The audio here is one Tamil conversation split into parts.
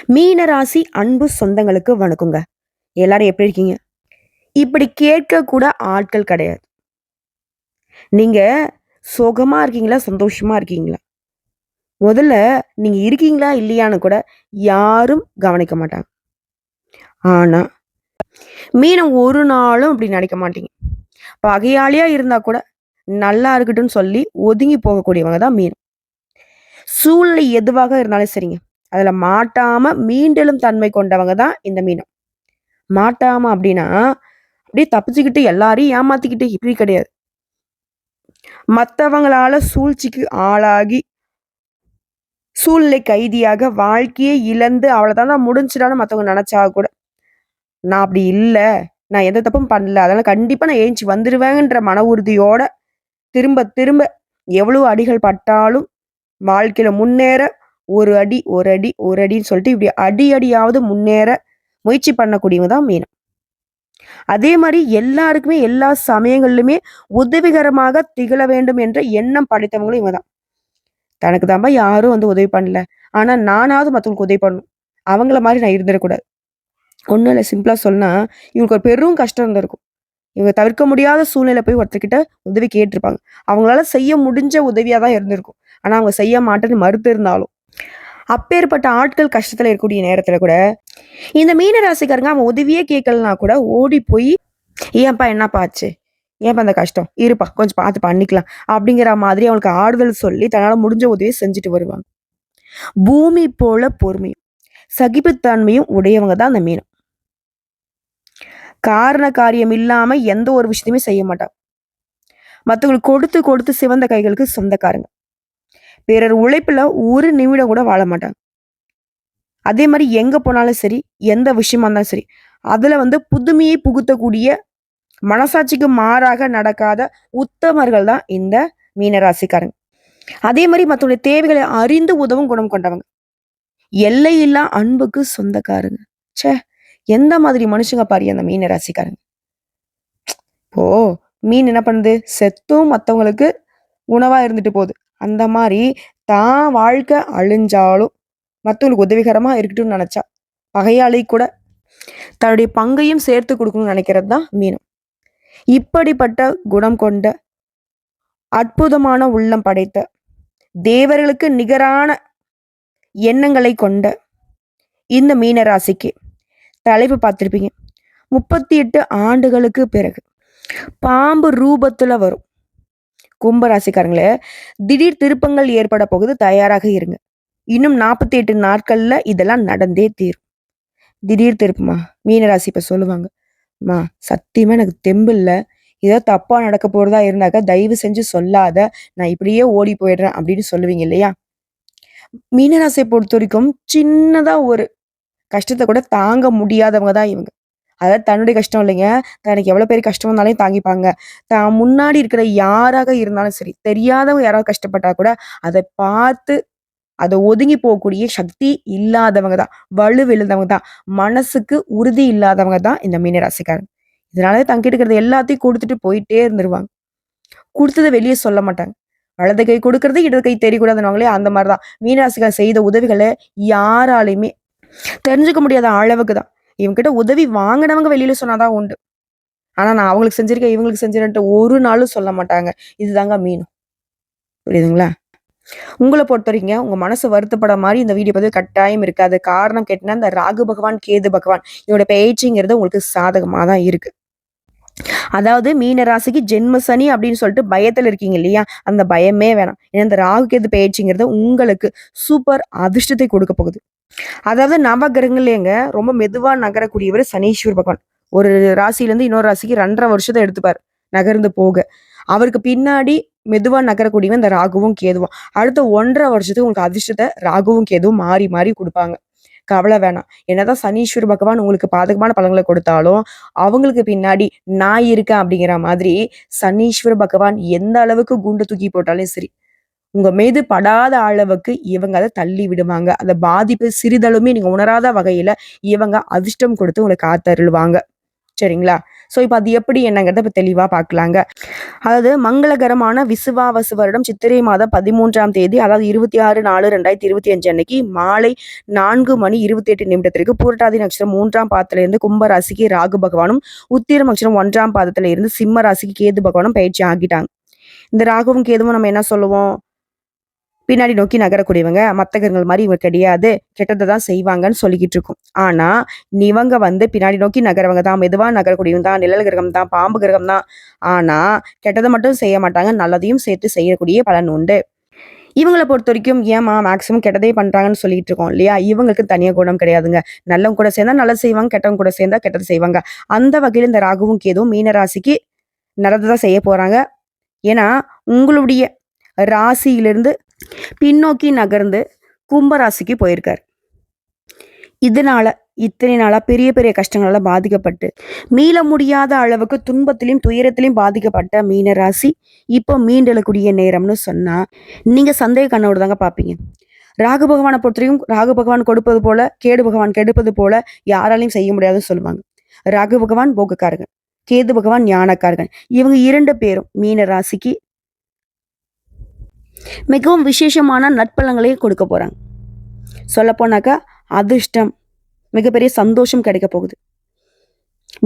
மீன ராசி அன்பு சொந்தங்களுக்கு வணக்கங்க. எல்லாரும் எப்படி இருக்கீங்க? இப்படி கேட்க கூட ஆட்கள் கிடையாது. நீங்க சுகமா இருக்கீங்களா? சந்தோஷமா இருக்கீங்களா? முதல்ல நீங்க இருக்கீங்களா? இல்லையான்னு கூட யாரும் கவனிக்க மாட்டாங்க. ஆனா, மீனம் ஒரு நாளும் அப்படி நினைக்க மாட்டீங்க. பகையாளியா இருந்தா கூட நல்லா இருக்கட்டும்னு சொல்லி ஒதுங்கி போகக்கூடியவங்க தான் மீனம். சூழ்நிலை எதுவாக இருந்தாலும் சரிங்க. அதுல மாட்டாம மீண்டெழும் தன்மை கொண்டவங்க தான் இந்த மீனம். மாட்டாம அப்படின்னா, அப்படியே தப்பிச்சுக்கிட்டு எல்லாரையும் ஏமாத்திக்கிட்டு இப்படி கிடையாது. மத்தவங்களால சூழ்ச்சிக்கு ஆளாகி, சூழ்நிலை கைதியாக வாழ்க்கையே இழந்து அவ்வளோதான்டா முடிஞ்சுடான்னு மத்தவங்க நெனச்சா கூட, நான் அப்படி இல்ல. நான் எந்த தப்பும் பண்ணல. அதனால கண்டிப்பா நான் எந்திச்சு வந்துருவேங்கன்ற மன உறுதியோட திரும்ப திரும்ப எவ்வளோ அடிகள் பட்டாலும் வாழ்க்கையில முன்னேற ஒரு அடி, ஒரு அடி, ஒரு அடின்னு சொல்லிட்டு இப்படி அடி அடியாவது முன்னேற முயற்சி பண்ணக்கூடியவங்க தான் மீனம். அதே மாரி எல்லாருக்குமே எல்லா சமயங்கள்லுமே உதவிகரமாக திகழ வேண்டும் என்ற எண்ணம் படைத்தவங்களும் இவங்க தான். தனக்கு தான்பா யாரும் வந்து உதவி பண்ணல. ஆனா நானாவது மத்தவங்களுக்கு உதவி பண்ணணும். அவங்கள மாரி நான் இருந்துறக்கூடாது. ஒண்ணும் இல்ல சிம்பிளா சொன்னா, இவங்களுக்கு ஒரு பெரும் கஷ்டம் இருந்திருக்கும். இவங்க தவிர்க்க முடியாத சூழ்நிலையில போய் ஒருத்தர்கிட்ட உதவி கேட்டிருப்பாங்க. அவங்களால செய்ய முடிஞ்ச உதவியா தான் இருந்திருக்கும். ஆனா அவங்க செய்ய மாட்டேன்னு மறுத்து இருந்தாலும், அப்பேற்பட்ட ஆட்கள் கஷ்டத்துல இருக்கக்கூடிய நேரத்துல கூட, இந்த மீன ராசிக்காரங்க அவன் உதவியே கேட்கலனா கூட ஓடி போய் ஏன்பா என்னப்பா ஆச்சு? ஏன்பா இந்த கஷ்டம்? இருப்பா கொஞ்சம் பார்த்து பண்ணிக்கலாம். அப்படிங்கிற மாதிரி அவனுக்கு ஆறுதல் சொல்லி தன்னால முடிஞ்ச உதவிய செஞ்சுட்டு வருவாங்க. பூமி போல பொறுமையும், சகிப்புத்தன்மையும் உடையவங்க தான் அந்த மீனம். காரண காரியம் இல்லாம எந்த ஒரு விஷயத்தையுமே செய்ய மாட்டாங்க. மத்தவங்களுக்கு கொடுத்து கொடுத்து சிவந்த கைகளுக்கு சொந்தக்காரங்க. பிறர் உழைப்புல ஒரு நிமிடம் கூட வாழ மாட்டாங்க. அதே மாரி எங்க போனாலும் சரி, எந்த விஷயமா இருந்தாலும் சரி, அதுல வந்து புதுமையை புகுத்தக்கூடிய மனசாட்சிக்கு மாறாக நடக்காத உத்தமர்கள் தான் இந்த மீனராசிக்காரங்க. அதே மாரி மத்தவங்களுடைய தேவைகளை அறிந்து உதவும் குணம் கொண்டவங்க. எல்லையில்லா அன்புக்கு சொந்தக்காரங்க. ச்சே! எந்த மாதிரி மனுஷங்க பாரு அந்த மீன ராசிக்காரங்க. இப்போ மீன் என்ன பண்ணுது? செத்தும் மத்தவங்களுக்கு உணவா இருந்துட்டு போகுது. அந்த மாரி தான் வாழ்க்கை அழிஞ்சாலும் மத்தவங்களுக்கு உதவிகரமா இருக்கட்டும்னு நெனச்சா, பகையாளி கூட தன்னுடைய பங்கையும் சேர்த்து குடுக்கணும்னு நெனைக்கிறது தான் மீனம். இப்படிப்பட்ட குணம் கொண்ட அற்புதமான உள்ளம் படைத்த தேவர்களுக்கு நிகரான எண்ணங்களை கொண்ட இந்த மீன ராசிக்கு தலைப்பு பார்த்திருப்பீங்க. 38 ஆண்டுகளுக்கு பிறகு பாம்பு ரூபத்துல வரும். கும்ப ராசிக்காரங்களே, திடீர் திருப்பங்கள் ஏற்பட போகுது. தயாராக இருங்க. இன்னும் 48 நாட்கள்ல இதெல்லாம் நடந்தே தீரும். திடீர் திருப்பமா? மீன ராசி இப்ப சொல்லுவாங்க. அம்மா சத்தியமா எனக்கு தெம்பு இல்ல. ஏதோ தப்பா நடக்க போறதா இருந்தாக்கா தயவு செஞ்சு சொல்லாத. நான் இப்படியே ஓடி போயிடுறேன் அப்படின்னு சொல்லுவீங்க இல்லையா? மீனராசியை பொறுத்தவரைக்கும் சின்னதா ஒரு கஷ்டத்த கூட தாங்க முடியாதவங்க தான் இவங்க. அதாவது தன்னுடைய கஷ்டம் இல்லைங்க. தனக்கு எவ்வளவு பெரிய கஷ்டம் வந்தாலும் தாங்கிப்பாங்க. தான் முன்னாடி இருக்கிற யாராக இருந்தாலும் சரி, தெரியாதவங்க யாராவது கஷ்டப்பட்டா கூட அத பார்த்து அத ஒதுங்கி போகக்கூடிய சக்தி இல்லாதவங்க தான். வலுவிழந்தவங்க தான். மனசுக்கு உறுதி இல்லாதவங்க தான் இந்த மீனராசிக்காரங்க. இதனால தங்கிட்டு இருக்கிறது எல்லாத்தையும் குடுத்துட்டு போயிட்டே இருந்துருவாங்க. குடுத்தத வெளிய சொல்ல மாட்டாங்க. வலது கை குடுக்கறது, இடது கை தெரியக்கூடாதுன்னுவாங்களே அந்த மாரி தான். மீனராசிக்காரர் செய்த உதவிகள யாராலயுமே தெரிஞ்சுக்க முடியாத அளவுக்கு தான். இவங்ககிட்ட உதவி வாங்குனவங்க வெளியில சொன்னா தான் உண்டு. ஆனா நான் அவங்களுக்கு செஞ்சிருக்கேன், இவங்களுக்கு செஞ்சிருக்கேன்ட்டு ஒரு நாளும் சொல்ல மாட்டாங்க. இதுதாங்க மீனம். புரியுதுங்களா? உங்கள பொறுத்தவரைக்குங்க, உங்க மனசு வருத்தப்பட மாரி இந்த வீடியோ பதிவு கட்டாயம் இருக்காது. காரணம் கேட்டீங்கன்னா, இந்த ராகு பகவான், கேது பகவான் இதோட பெயர்ச்சிங்கிறது உங்களுக்கு சாதகமா தான் இருக்கு. அதாவது மீன ராசிக்கு ஜென்ம சனி அப்படின்னு சொல்லிட்டு பயத்துல இருக்கீங்க இல்லையா? அந்த பயமே வேணாம். ஏன்னா இந்த ராகு கேது பெயர்ச்சிங்கிறது உங்களுக்கு சூப்பர் அதிர்ஷ்டத்தை கொடுக்க போகுது. அதாவது நவகிரகங்கள்லயேங்க ரொம்ப மெதுவா நகரக்கூடியவர் சனீஸ்வர பகவான். ஒரு ராசியிலேருந்து இன்னொரு ராசிக்கு 2½ வருஷத்த எடுத்துப்பாரு நகர்ந்து போக. அவருக்கு பின்னாடி மெதுவா நகரக்கூடியவன் இந்த ராகுவும் கேதுவும். அடுத்த 1½ வருஷத்துக்கு உங்களுக்கு அதிர்ஷ்டத்த ராகுவும் கேதுவும் மாறி மாறி குடுப்பாங்க. கவலை வேணாம். என்னதான் சனீஸ்வர பகவான் உங்களுக்கு பாதகமான பலன்களை கொடுத்தாலும், அவங்களுக்கு பின்னாடி நான் இருக்கேன் அப்படிங்கிற மாதிரி சனீஸ்வர பகவான் எந்த அளவுக்கு குண்டு தூக்கி போட்டாலும் சரி, உங்க மீது படாத அளவுக்கு இவங்க அத தள்ளி விடுவாங்க. அந்த பாதிப்பு சிறிதளவுமே நீங்க உணராத வகையில இவங்க அதிர்ஷ்டம் கொடுத்து உங்கள காத்தருளுவாங்க. சரிங்களா? ஸோ இப்போ அது எப்படி என்னங்கிறத இப்போ தெளிவாக பார்க்கலாங்க. அதாவது மங்களகரமான விசுவாவசு வருடம் சித்திரை மாதம் 13ஆம் தேதி, அதாவது 26/4/2025 அன்னைக்கு மாலை 4:28 பூரட்டாதி நட்சத்திரம் 3ஆம் பாதத்திலிருந்து கும்ப ராசிக்கு ராகு பகவானும், உத்திரம் நட்சத்திரம் 1ஆம் பாதத்துல இருந்து சிம்ம ராசிக்கு கேது பகவானும் பயிற்சி ஆகிட்டாங்க. இந்த ராகுவும் கேதுவும் நம்ம என்ன சொல்லுவோம்? பின்னாடி நோக்கி நகரக்கூடியவங்க, மத்த கிரகங்கள் மாதிரி இவங்க கிடையாது, கெட்டதை தான் செய்வாங்கன்னு சொல்லிக்கிட்டு இருக்கும். ஆனா இவங்க பின்னாடி நோக்கி நகரவங்க தான், மெதுவா நகரக்கூடியவங்க தான், நிழல் கிரகம் தான், பாம்பு கிரகம் தான். ஆனா கெட்டதை மட்டும் செய்ய மாட்டாங்க, நல்லதையும் சேர்த்து செய்யக்கூடிய பலன் உண்டு. இவங்களை பொறுத்த வரைக்கும் ஏமா மேக்சிமம் கெட்டதே பண்றாங்கன்னு சொல்லிட்டு இருக்கோம் இல்லையா? இவங்களுக்கு தனியா குணம் கிடையாதுங்க. நல்லவங்க கூட சேர்ந்தா நல்லது செய்வாங்க, கெட்டவங்க கூட சேர்ந்தா கெட்டது செய்வாங்க. அந்த வகையில் இந்த ராகுவும் கேதுவும் மீன ராசிக்கு நல்லதை தான் செய்ய போறாங்க. ஏன்னா உங்களுடைய ராசியிலிருந்து பின்னோக்கி நகர்ந்து கும்பராசிக்கு போயிருக்காரு. இதனால இத்தனை நாளா பெரிய பெரிய கஷ்டங்களால பாதிக்கப்பட்டு மீள முடியாத அளவுக்கு துன்பத்திலையும் துயரத்திலையும் பாதிக்கப்பட்ட மீன ராசி இப்போ மீண்டெழக்கூடிய நேரம்னு சொன்னா நீங்க சந்தேக கண்ணோடு தாங்க பார்ப்பீங்க. ராகு பகவானை பொறுத்தவரைக்கும் ராகு பகவான் கொடுப்பது போல கேடு பகவான் கெடுப்பது போல யாராலையும் செய்ய முடியாதுன்னு சொல்லுவாங்க. ராகு பகவான் போகக்காரகன், கேது பகவான் ஞானக்காரகன். இவங்க 2 பேரும் மீன ராசிக்கு மிகவும் விசேஷமான நட்பலங்களையும் கொடுக்க போறாங்க. சொல்லப்போனாக்கா அதிர்ஷ்டம், மிகப்பெரிய சந்தோஷம் கிடைக்க போகுது.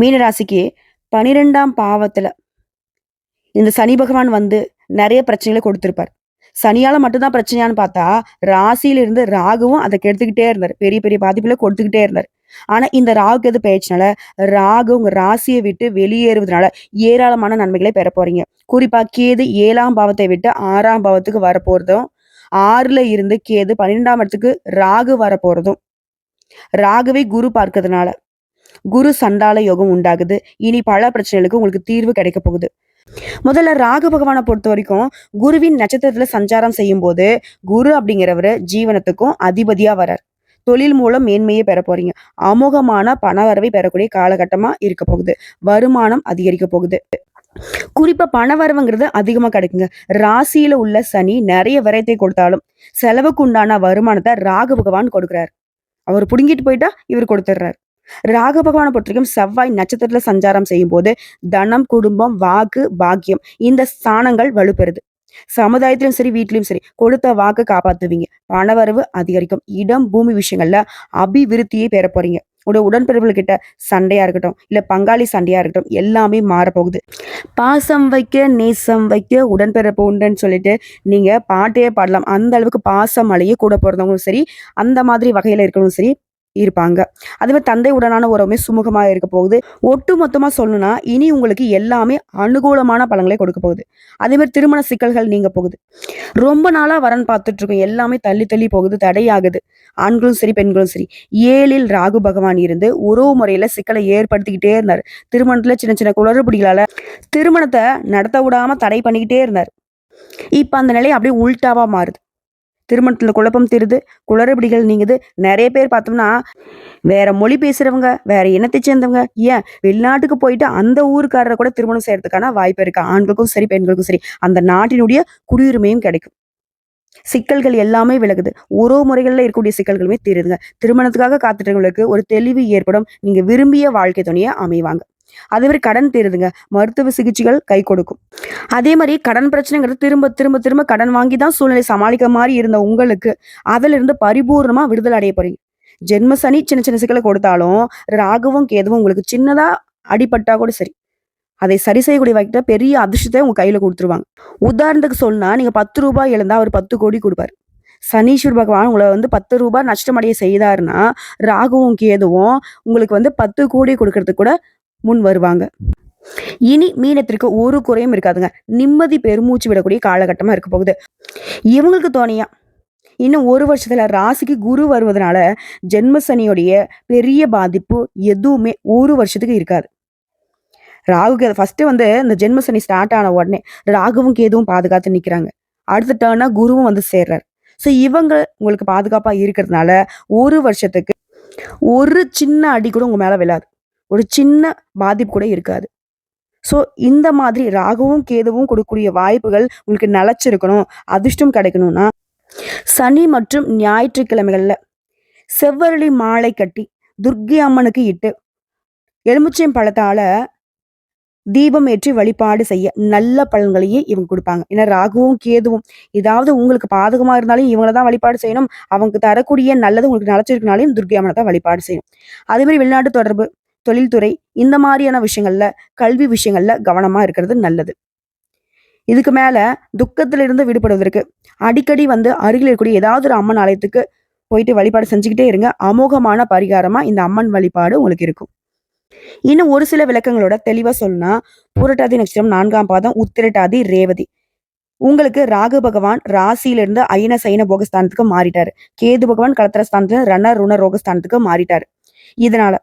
மீனராசிக்கு 12ஆம் பாவத்துல இந்த சனி பகவான் நிறைய பிரச்சனைகளை கொடுத்திருப்பார். சனியால மட்டும்தான் பிரச்சனையான்னு பார்த்தா ராசியில இருந்து ராகுவும் அதை கெடுத்துக்கிட்டே இருந்தார், பெரிய பெரிய பாதிப்புல கொடுத்துக்கிட்டே இருந்தார். ஆனா இந்த ராகுக்கு எது பயிற்சினால ராகு உங்க ராசியை விட்டு வெளியேறுவதனால ஏராளமான நன்மைகளை பெற போறீங்க. குறிப்பா கேது 7ஆம் பாவத்தை விட்டு 6ஆம் பாவத்துக்கு வரப்போறதும், 6ல இருந்து கேது 12ஆம் இடத்துக்கு ராகு வரப்போறதும், ராகுவை குரு பார்க்கறதுனால குரு சண்டால யோகம் உண்டாகுது. இனி பல பிரச்சனைகளுக்கு உங்களுக்கு தீர்வு கிடைக்க போகுது. முதல்ல ராகு பகவானை பொறுத்த வரைக்கும் குருவின் நட்சத்திரத்துல சஞ்சாரம் செய்யும் போது குரு அப்படிங்கிறவரு ஜீவனத்துக்கும் அதிபதியா வரார். தொழில் மூலம் மேன்மையை பெற போறீங்க. அமோகமான பணவரவை பெறக்கூடிய காலகட்டமா இருக்க போகுது. வருமானம் அதிகரிக்க போகுது. குறிப்பா பணவரவுங்கிறது அதிகமா கிடைக்குங்க. ராசியில உள்ள சனி நிறைய விரயத்தை கொடுத்தாலும் செலவுக்கு உண்டான வருமானத்தை ராகு பகவான் கொடுக்கிறார். அவர் புடுங்கிட்டு போயிட்டா இவர் கொடுத்துடுறாரு. ராகு பகவானை பொறுத்த வரைக்கும் செவ்வாய் நட்சத்திரத்துல சஞ்சாரம் செய்யும் போது தனம், குடும்பம், வாக்கு, பாக்கியம் இந்த ஸ்தானங்கள் வலுப்பெறுது. சமுதாயத்திலும் சரி வீட்லயும் சரி கொடுத்த வாக்கு காப்பாத்துவீங்க. பணவரவு அதிகரிக்கும். இடம் பூமி விஷயங்கள்ல அபிவிருத்தியை பெற போறீங்க. உடன்பிறப்புகள் கிட்ட சண்டையா இருக்கட்டும், இல்ல பங்காளி சண்டையா இருக்கட்டும், எல்லாமே மாறப்போகுது. பாசம் வைக்க நேசம் வைக்க உடன்பிறப்பு உண்டுன்னு சொல்லிட்டு நீங்க பாட்டையே பாடலாம். அந்த அளவுக்கு பாசம் மழையே கூட பிறந்தவங்களும் சரி, அந்த மாதிரி வகையில இருக்கணும் சரி இருப்பாங்க. அதே மாதிரி தந்தை உடனான உறவுமே சுமூகமா இருக்க போகுது. ஒட்டு மொத்தமா சொல்லணும்னா இனி உங்களுக்கு எல்லாமே அனுகூலமான பலன்களை கொடுக்க போகுது. அதே மாதிரி திருமண சிக்கல்கள் நீங்க போகுது. ரொம்ப நாளா வரன் பார்த்துட்டு இருக்கோம், எல்லாமே தள்ளி தள்ளி போகுது, தடையாகுது. ஆண்களும் சரி பெண்களும் சரி. 7ல் ராகு பகவான் இருந்து உறவு முறையில சிக்கலை ஏற்படுத்திக்கிட்டே இருந்தார். திருமணத்துல சின்ன சின்ன குளறுபடிகளால திருமணத்தை நடத்த விடாம தடை பண்ணிக்கிட்டே இருந்தார். இப்ப அந்த நிலை அப்படியே உள்டாவா மாறுது. திருமணத்துல குழப்பம் தீருது, குளறுபடிகள் நீங்குது. நிறைய பேர் பார்த்தோம்னா வேற மொழி பேசுறவங்க, வேற இனத்தை சேர்ந்தவங்க, ஏன் வெளிநாட்டுக்கு போயிட்டு அந்த ஊருக்காரரை கூட திருமணம் செய்யறதுக்கான வாய்ப்பு இருக்கு. ஆண்களுக்கும் சரி பெண்களுக்கும் சரி அந்த நாட்டினுடைய குடியுரிமையும் கிடைக்கும். சிக்கல்கள் எல்லாமே விலகுது. உறவு முறைகள்ல இருக்கக்கூடிய சிக்கல்களுமே தீருதுங்க. திருமணத்துக்காக காத்துட்டவங்களுக்கு ஒரு தெளிவு ஏற்படும். நீங்க விரும்பிய வாழ்க்கை துணையை அமைவாங்க. அதே மாதிரி கடன் தீருதுங்க. மருத்துவ சிகிச்சைகள் கை கொடுக்கும். அதே மாதிரி கடன் பிரச்சனைங்கிறது திரும்ப திரும்ப திரும்ப கடன் வாங்கி தான் சூழ்நிலை சமாளிக்க மாதிரி இருந்த உங்களுக்கு அதுல இருந்து பரிபூர்ணமா விடுதலை அடைய போறீங்க. ஜென்ம சனி சின்ன சின்ன சிக்கலை கொடுத்தாலும் ராகுவும் கேதுவும் உங்களுக்கு சின்னதா அடிபட்டா கூட சரி, அதை சரி செய்யக்கூடிய வைக்கிட்ட பெரிய அதிர்ஷ்டத்தை உங்க கையில கொடுத்துருவாங்க. உதாரணத்துக்கு சொன்னா நீங்க 10 ரூபாய் எழுந்தா அவர் 10 கோடி கொடுப்பாரு. சனீஸ்வர் பகவான் உங்களை 10 ரூபாய் நஷ்டமடைய செய்தாருன்னா ராகுவும் கேதுவும் உங்களுக்கு 10 கோடி கொடுக்கறதுக்கு கூட முன் வருவாங்க. இனி மீனத்திற்கு ஒரு குறையும் இருக்காதுங்க. நிம்மதி பெருமூச்சு விடக்கூடிய காலகட்டமா இருக்க போகுது. இவங்களுக்கு தோணியா இன்னும் 1 வருஷத்துல ராசிக்கு குரு வருவதனால ஜென்ம சனியோடைய பெரிய பாதிப்பு எதுவுமே 1 வருஷத்துக்கு இருக்காது. ராகுக்கு ஃபர்ஸ்ட் இந்த ஜென்ம சனி ஸ்டார்ட் ஆன உடனே ராகுவும் கேதுவும் பாதுகாத்து நிக்கிறாங்க. அடுத்த டர்னா குருவும் சேர்றாரு. ஸோ இவங்க உங்களுக்கு பாதுகாப்பா இருக்கிறதுனால 1 வருஷத்துக்கு ஒரு சின்ன அடி கூட உங்க மேல விழாது. ஒரு சின்ன பாதிப்பு கூட இருக்காது. ஸோ இந்த மாதிரி ராகுவும் கேதுவும் கொடுக்கக்கூடிய வாய்ப்புகள் உங்களுக்கு நிலைச்சிருக்கணும், அதிர்ஷ்டம் கிடைக்கணும்னா சனி மற்றும் ஞாயிற்றுக்கிழமைகள்ல செவ்வரளி மாலை கட்டி துர்க்கை அம்மனுக்கு இட்டு எலுமிச்சை பழத்தால தீபம் ஏற்றி வழிபாடு செய்ய நல்ல பலன்களையே இவங்க கொடுப்பாங்க. ஏன்னா ராகுவும் கேதுவும் ஏதாவது உங்களுக்கு பாதகமா இருந்தாலும் இவங்கள தான் வழிபாடு செய்யணும். அவங்க தரக்கூடிய நல்லது உங்களுக்கு நினைச்சிருக்கனாலையும் துர்க்கை அம்மனை தான் வழிபாடு செய்யணும். அதே மாதிரி வெளிநாட்டு தொடர்பு, தொழில்துறை இந்த மாதிரியான விஷயங்கள்ல, கல்வி விஷயங்கள்ல கவனமா இருக்கிறது நல்லது. இதுக்கு மேல துக்கத்திலிருந்து விடுபடுவதற்கு அடிக்கடி அருகில் இருக்கக்கூடிய ஏதாவது ஒரு அம்மன் ஆலயத்துக்கு போயிட்டு வழிபாடு செஞ்சுக்கிட்டே இருங்க. அமோகமான பரிகாரமா இந்த அம்மன் வழிபாடு உங்களுக்கு இருக்கும். இன்னும் ஒரு சில விளக்கங்களோட தெளிவா சொல்லணும்னா, பூரட்டாதி நட்சத்திரம் 4ஆம் பாதம், உத்திரட்டாதி, ரேவதி. உங்களுக்கு ராகு பகவான் ராசியிலிருந்து அயன சயன போகஸ்தானத்துக்கு மாறிட்டாரு. கேது பகவான் கலத்திரஸ்தானத்துல ரண ருண ரோகஸ்தானத்துக்கு மாறிட்டாரு. இதனால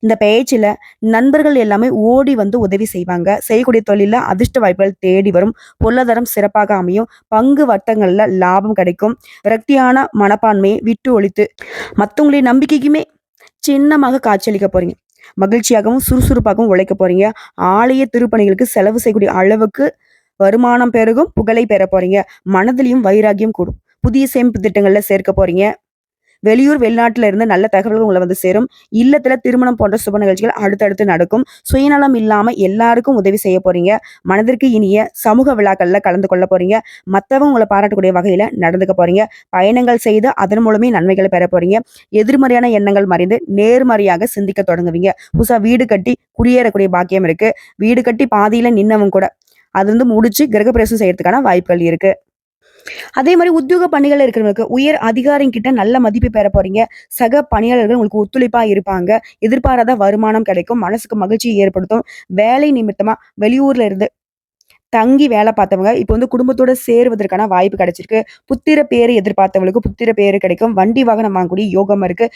இந்த பெயர்ச்சியில நண்பர்கள் எல்லாமே ஓடி உதவி செய்வாங்க. செய்யக்கூடிய தொழில அதிர்ஷ்ட வாய்ப்புகள் தேடி வரும். பொருளாதாரம் சிறப்பாக அமையும். பங்கு வர்த்தகங்கள்ல லாபம் கிடைக்கும். விரக்தியான மனப்பான்மையை விட்டு ஒழித்து மற்றவங்களுடைய நம்பிக்கைக்குமே சின்னமாக காட்சியளிக்க போறீங்க. மகிழ்ச்சியாகவும் சுறுசுறுப்பாகவும் உழைக்க போறீங்க. ஆலய திருப்பணிகளுக்கு செலவு செய்யக்கூடிய அளவுக்கு வருமானம் பெருகும். புகழை பெற போறீங்க. மனதிலையும் வைராகியம் கூடும். புதிய சேமிப்பு திட்டங்கள்ல சேர்க்க போறீங்க. வெளியூர் வெளிநாட்டுல இருந்து நல்ல தகவல்கள் உங்களை சேரும். இல்லத்துல திருமணம் போன்ற சுப நிகழ்ச்சிகள் அடுத்தடுத்து நடக்கும். சுயநலம் இல்லாம எல்லாருக்கும் உதவி செய்ய போறீங்க. மனதிற்கு இனிய சமூக விழாக்கள்ல கலந்து கொள்ள போறீங்க. மத்தவங்க உங்களை பாராட்டக்கூடிய வகையில நடந்துக்க போறீங்க. பயணங்கள் செய்து அதன் மூலமே நன்மைகளை பெற போறீங்க. எதிர்மறையான எண்ணங்கள் மறைந்து நேர்மறையாக சிந்திக்க தொடங்குவீங்க. புதுசா வீடு கட்டி குடியேறக்கூடிய பாக்கியம் இருக்கு. வீடு கட்டி பாதியில நின்னவங்க கூட அது முடிச்சு கிரகப்பிரவேசம் செய்யறதுக்கான வாய்ப்புகள் இருக்கு. அதே மாதிரி உத்தியோக பணிகள் இருக்கிறவங்களுக்கு உயர் அதிகாரிங்க கிட்ட நல்ல மதிப்பு பெற போறீங்க. சக பணியாளர்கள் உங்களுக்கு ஒத்துழைப்பா இருப்பாங்க. எதிர்பாராத வருமானம் கிடைக்கும். மனசுக்கு மகிழ்ச்சியை ஏற்படுத்தும். வேலை நிமித்தமா வெளியூர்ல இருந்து தங்கி வேலை பார்த்தவங்க இப்போ குடும்பத்தோட சேருவதற்கான வாய்ப்பு கிடைச்சிருக்கு. புத்திர பேரு எதிர்பார்த்தவங்களுக்கு புத்திர பேரு கிடைக்கும். வண்டி வாகனம் வாங்கக்கூடிய யோகம் இருக்கு.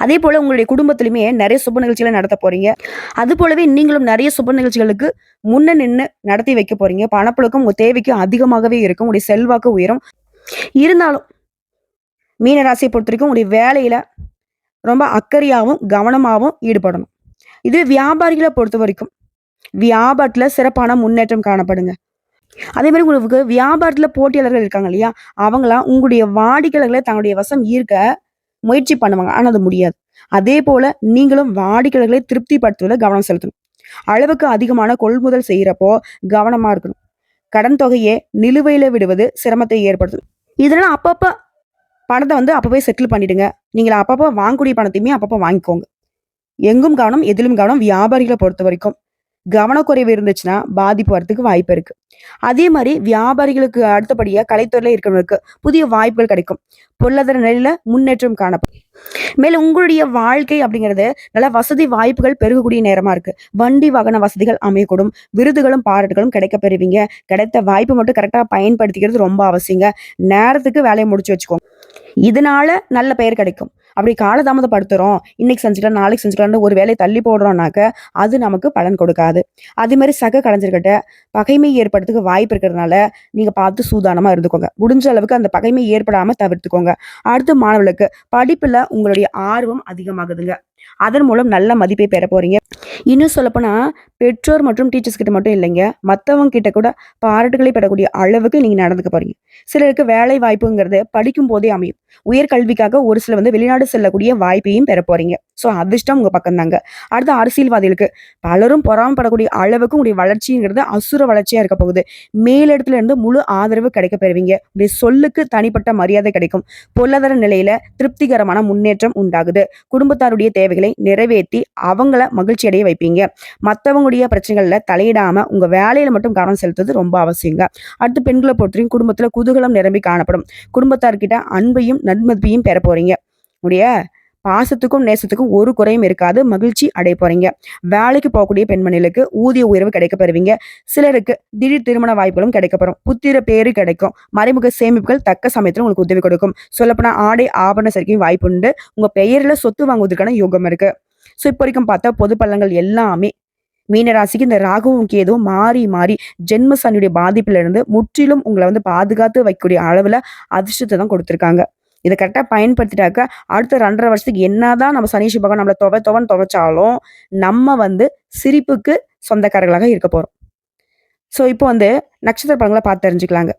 அதே போல உங்களுடைய குடும்பத்திலுமே நிறைய சுப நிகழ்ச்சிகளை நடத்த போறீங்க. அது போலவே நீங்களும் நிறைய சுப நிகழ்ச்சிகளுக்கு முன்ன நின்று நடத்தி வைக்க போறீங்க. பணப்புழக்கம் உங்க தேவைக்கு அதிகமாகவே இருக்கும். உங்களுடைய செல்வாக்கு உயரும். இருந்தாலும் மீனராசியை பொறுத்த வரைக்கும் உங்களுடைய வேலையில ரொம்ப அக்கறையாகவும் கவனமாகவும் ஈடுபடணும். இது வியாபாரிகளை பொறுத்த வரைக்கும் வியாபாரத்துல சிறப்பான முன்னேற்றம் காணப்படுங்க. அதே மாதிரி உங்களுக்கு வியாபாரத்துல போட்டியாளர்கள் இருக்காங்க இல்லையா, அவங்களாம் உங்களுடைய வாடிக்கையாளர்களை தங்களுடைய வசம் ஈர்க்க முயற்சி பண்ணுவாங்க. ஆனா அது முடியாது. அதே போல நீங்களும் வாடிக்கையாளர்களை திருப்திப்படுத்துவதில் கவனம் செலுத்தணும். அளவுக்கு அதிகமான கொள்முதல் செய்யறப்போ கவனமா இருக்கணும். கடன் தொகையை நிலுவையில விடுவது சிரமத்தை ஏற்படுத்தும். இதனால அப்பப்ப பணத்தை அப்பவே செட்டில் பண்ணிடுங்க. நீங்க அப்பப்போ வாங்கக்கூடிய பணத்தையுமே அப்பப்போ வாங்கிக்கோங்க. எங்கும் கவனம், எதிலும் கவனம். வியாபாரிகளை பொறுத்த வரைக்கும் கவனக்குறைவு இருந்துச்சுன்னா பாதிப்பு வரதுக்கு வாய்ப்பு இருக்கு. அதே மாதிரி வியாபாரிகளுக்கு அடுத்தபடியா கலைத்துறையில இருக்கிறவங்களுக்கு புதிய வாய்ப்புகள் கிடைக்கும். பொருளாதார நிலையில முன்னேற்றம் காணப்படும். மேலும் உங்களுடைய வாழ்க்கை அப்படிங்கிறது நல்ல வசதி வாய்ப்புகள் பெருகக்கூடிய நேரமா இருக்கு. வண்டி வாகன வசதிகள் அமையக்கூடும். விருதுகளும் பாராட்டுகளும் கிடைக்க பெறுவீங்க. கிடைத்த வாய்ப்பு மட்டும் கரெக்டா பயன்படுத்திக்கிறது ரொம்ப அவசியங்க. நேரத்துக்கு வேலையை முடிச்சு வச்சுக்கோங்க. இதனால நல்ல பெயர் கிடைக்கும். அப்படி காலதாமதப்படுத்துறோம், இன்னைக்கு செஞ்சுக்கலாம் நாளைக்கு செஞ்சுக்கலாம்னு ஒரு வேலையை தள்ளி போடுறோம்னாக்க அது நமக்கு பலன் கொடுக்காது. அதே மாதிரி சக கலைஞர்கிட்ட பகைமை ஏற்படுறதுக்கு வாய்ப்பு இருக்கிறதுனால நீங்க பார்த்து சூதானமா இருந்துக்கோங்க. முடிஞ்ச அளவுக்கு அந்த பகைமை ஏற்படாம தவிர்த்துக்கோங்க. அடுத்த மாணவர்களுக்கு படிப்புல உங்களுடைய ஆர்வம் அதிகமாகுதுங்க. அதன் மூலம் நல்ல மதிப்பை பெற போறீங்க. இன்னும் சொல்லப்போனா பெற்றோர் மற்றும் டீச்சர்ஸ் கிட்ட மட்டும் இல்லைங்க, மற்றவங்க கிட்ட கூட பாராட்டுகளை பெறக்கூடிய அளவுக்கு நீங்க நடந்துக்க போறீங்க. சிலருக்கு வேலை வாய்ப்புங்கிறது படிக்கும் போதே அமையும். உயர்கல்விக்காக ஒரு சில வெளிநாடு செல்லக்கூடிய வாய்ப்பையும் பெற போறீங்க. ஸோ அதிர்ஷ்டம் உங்க பக்கம் தாங்க. அடுத்த அரசியல்வாதிகளுக்கு பலரும் பொறாமப்படக்கூடிய அளவுக்கு உங்களுடைய வளர்ச்சிங்கிறது அசுர வளர்ச்சியா இருக்க போகுது. மேலிடத்துல இருந்து முழு ஆதரவு கிடைக்க பெறுவீங்க. உடைய சொல்லுக்கு தனிப்பட்ட மரியாதை கிடைக்கும். பொருளாதார நிலையில திருப்திகரமான முன்னேற்றம் உண்டாகுது. குடும்பத்தாருடைய தேவைகளை நிறைவேற்றி அவங்கள மகிழ்ச்சி அடைய வைப்பீங்க. மற்றவங்களுடைய பிரச்சனைகள்ல தலையிடாம உங்க வேலையில மட்டும் கவனம் செலுத்துறது ரொம்ப அவசியங்க. அடுத்து பெண்களை பொறுத்தவரைக்கும் குடும்பத்துல குதூகலம் நிரம்பி காணப்படும். குடும்பத்தார்கிட்ட அன்பையும் நன்மதிப்பையும் பெற போறீங்க. உடைய பாசத்துக்கும் நேசத்துக்கும் ஒரு குறையும் இருக்காது. மகிழ்ச்சி அடைய போறீங்க. வேலைக்கு போகக்கூடிய பெண்மணிகளுக்கு ஊதிய உயர்வு கிடைக்க பெறுவீங்க. சிலருக்கு திடீர் திருமண வாய்ப்புகளும் கிடைக்கப்பெறும். புத்திர பேரு கிடைக்கும். மறைமுக சேமிப்புகள் தக்க சமயத்துல உங்களுக்கு உதவி கொடுக்கும். சொல்லப்போனா ஆடை ஆபரண சேர்க்கையும் வாய்ப்பு உண்டு. உங்க பெயர்ல சொத்து வாங்குவதற்கான யோகம் இருக்கு. ஸோ இப்போ வரைக்கும் பார்த்தா பொது பலன்கள் எல்லாமே மீனராசிக்கு இந்த ராகுவும் கேதுவும் மாறி மாறி ஜென்ம சனியுடைய பாதிப்புல இருந்து முற்றிலும் உங்களை பாதுகாத்து வைக்கக்கூடிய அளவுல அதிர்ஷ்டத்தை தான் கொடுத்துருக்காங்க. இதை கரெக்டாக பயன்படுத்திட்டாக்க அடுத்த 2.5 வருஷத்துக்கு என்னதான் நம்ம சனீஸ்வர பகவான் நம்மளை துவைன்னு துவைச்சாலும் நம்ம சிரிப்புக்கு சொந்தக்காரர்களாக இருக்க போறோம். ஸோ இப்போ நட்சத்திர பலன்களை பார்த்து தெரிஞ்சுக்கலாங்க.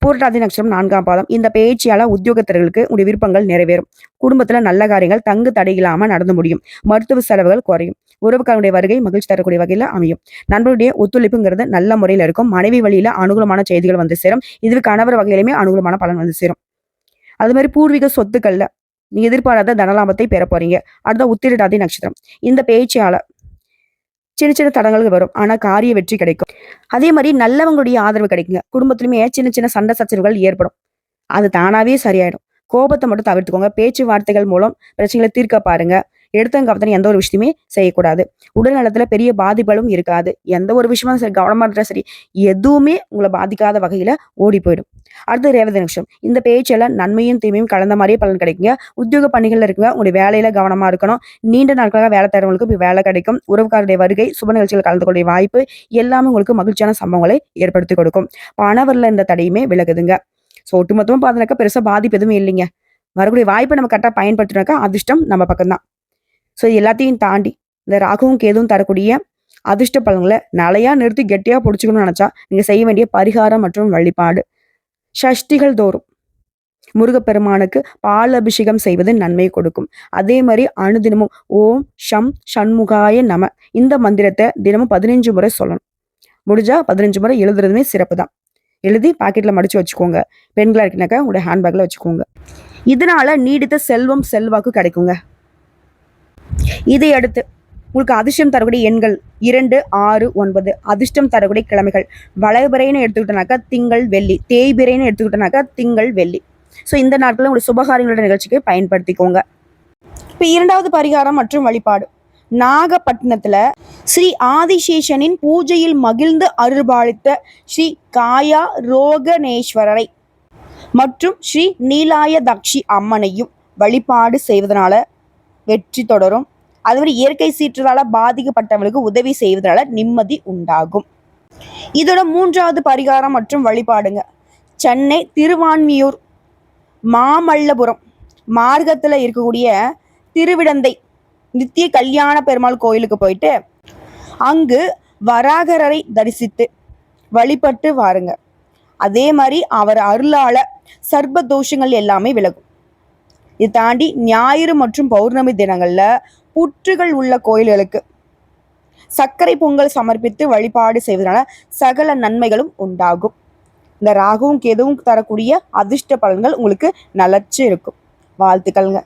பூரட்டாதி நட்சத்திரம் 4ஆம் பாதம். இந்த பேச்சியால உத்தியோகத்தர்களுக்கு உடைய விருப்பங்கள் நிறைவேறும். குடும்பத்துல நல்ல காரியங்கள் தங்கு தடை இல்லாம நடந்து முடியும். மருத்துவ செலவுகள் குறையும். உறவுக்காரனுடைய வருகை மகிழ்ச்சி தரக்கூடிய வகையில் அமையும். நண்பருடைய ஒத்துழைப்புங்கிறது நல்ல முறையில் இருக்கும். மனைவி வழியில அனுகூலமான செய்திகள் வந்து சேரும். இதுவே கணவர் வகையிலுமே அனுகூலமான பலன் வந்து சேரும். அது மாதிரி பூர்வீக சொத்துக்கள்ல நீ எதிர்பாராத தனலாபத்தை பெற போறீங்க. அடுத்த உத்திரட்டாதி நட்சத்திரம். இந்த பேச்சால சின்ன சின்ன தடங்கல்கள் வரும். ஆனா காரிய வெற்றி கிடைக்கும். அதே மாதிரி நல்லவங்களுடைய ஆதரவு கிடைக்குங்க. குடும்பத்திலுமே சின்ன சின்ன சண்டை சச்சரவுகள் ஏற்படும். அது தானாவே சரியாயிடும். கோபத்தை மட்டும் தவிர்த்துக்கோங்க. பேச்சுவார்த்தைகள் மூலம் பிரச்சனைகளை தீர்க்க பாருங்க. எடுத்தங்கவத்தனை எந்த ஒரு விஷயத்தையுமே செய்யக்கூடாது. உடல் நலத்துல பெரிய பாதிப்புகளும் இருக்காது. எந்த ஒரு விஷயமும் சரி, கவனமா இருந்தா சரி, எதுவுமே உங்களை பாதிக்காத வகையில ஓடி போயிடும். அடுத்து ரேவதி நட்சத்திரம். இந்த பேச்செல்லாம் நன்மையும் தீமையும் கலந்த மாதிரியே பலன் கிடைக்குங்க. உத்தியோக பணிகள்ல இருக்குங்க. உங்களுடைய வேலையில கவனமா இருக்கணும். நீண்ட நாட்களாக வேலை தரவங்களுக்கு இப்ப வேலை கிடைக்கும். உறவுக்காரருடைய வருகை, சுப நிகழ்ச்சிகள் கலந்து கொள்ள வாய்ப்பு எல்லாமே உங்களுக்கு மகிழ்ச்சியான சம்பவங்களை ஏற்படுத்தி கொடுக்கும். பணவரில் இந்த தடையுமே விலகுதுங்க. ஸோ ஒட்டுமொத்தமா பார்த்தீங்கன்னாக்கா பெருசா பாதிப்பு எதுவுமே இல்லைங்க. வரக்கூடிய வாய்ப்பை நம்ம கரெக்டாக பயன்படுத்தினாக்கா அதிர்ஷ்டம் நம்ம பக்கம்தான். ஸோ எல்லாத்தையும் தாண்டி இந்த ராகுவும் கேதுவும் தரக்கூடிய அதிர்ஷ்ட பலன்களை நிலையா நிறுத்தி கெட்டியா பிடிச்சிக்கணும்னு நினைச்சா நீங்க செய்ய வேண்டிய பரிகாரம் மற்றும் வழிபாடு. சஷ்டிகள் தோறும் முருகப்பெருமானுக்கு பால் அபிஷேகம் செய்வது நன்மை கொடுக்கும். அதே மாதிரி அனுதினமும் ஓம் ஷம் ஷண்முகாய நம இந்த மந்திரத்தை தினமும் 15 முறை சொல்லணும். முடிஞ்சா 15 முறை எழுதுறதுமே சிறப்பு தான். எழுதி பாக்கெட்ல மடிச்சு வச்சுக்கோங்க. பெண்களா இருக்குனாக்கா உங்களுடைய ஹேண்ட்பேக்ல வச்சுக்கோங்க. இதனால நீடித்த செல்வம் செல்வாக்கு கிடைக்குங்க. இதை அடுத்து உங்களுக்கு அதிர்ஷ்டம் தரக்கூடிய எண்கள் 2, 6, 9. அதிர்ஷ்டம் தரக்கூடிய கிழமைகள் வளர்பிறைன்னு எடுத்துக்கிட்டனாக்கா திங்கள் வெள்ளி, தேய்பிறைன்னு எடுத்துக்கிட்டனாக்கா திங்கள் வெள்ளி. ஸோ இந்த நாட்களில் உங்களுடைய சுபகாரியங்களோட நிகழ்ச்சிக்கு பயன்படுத்திக்கோங்க. இப்போ 2வது பரிகாரம் மற்றும் வழிபாடு. நாகப்பட்டினத்துல ஸ்ரீ ஆதிசேஷனின் பூஜையில் மகிழ்ந்து அருள்பாலித்த ஸ்ரீ காயா ரோகணேஸ்வரரை மற்றும் ஸ்ரீ நீலாய தக்ஷி அம்மனையும் வழிபாடு செய்வதனால வெற்றி தொடரும். அதுவரை இயற்கை சீற்றத்தால பாதிக்கப்பட்டவர்களுக்கு உதவி செய்வதனால நிம்மதி உண்டாகும். இதோட 3வது பரிகாரம் மற்றும் வழிபாடுங்க. சென்னை திருவான்மியூர் மாமல்லபுரம் மார்க்கத்துல இருக்கக்கூடிய திருவிடந்தை நித்திய கல்யாண பெருமாள் கோயிலுக்கு போயிட்டு அங்கு வராகரரை தரிசித்து வழிபட்டு வாருங்க. அதே மாதிரி அவர் அருளால சர்ப்ப தோஷங்கள் எல்லாமே விலகும். இதை தாண்டி ஞாயிறு மற்றும் பௌர்ணமி தினங்கள்ல புற்றுகள் உள்ள கோயில்களுக்கு சர்க்கரை பொங்கல் சமர்ப்பித்து வழிபாடு செய்வதனால சகல நன்மைகளும் உண்டாகும். இந்த ராகுவும் கேதுவும் தரக்கூடிய அதிர்ஷ்ட பலன்கள் உங்களுக்கு நலச்சு இருக்கும். வாழ்த்துக்கள்ங்க.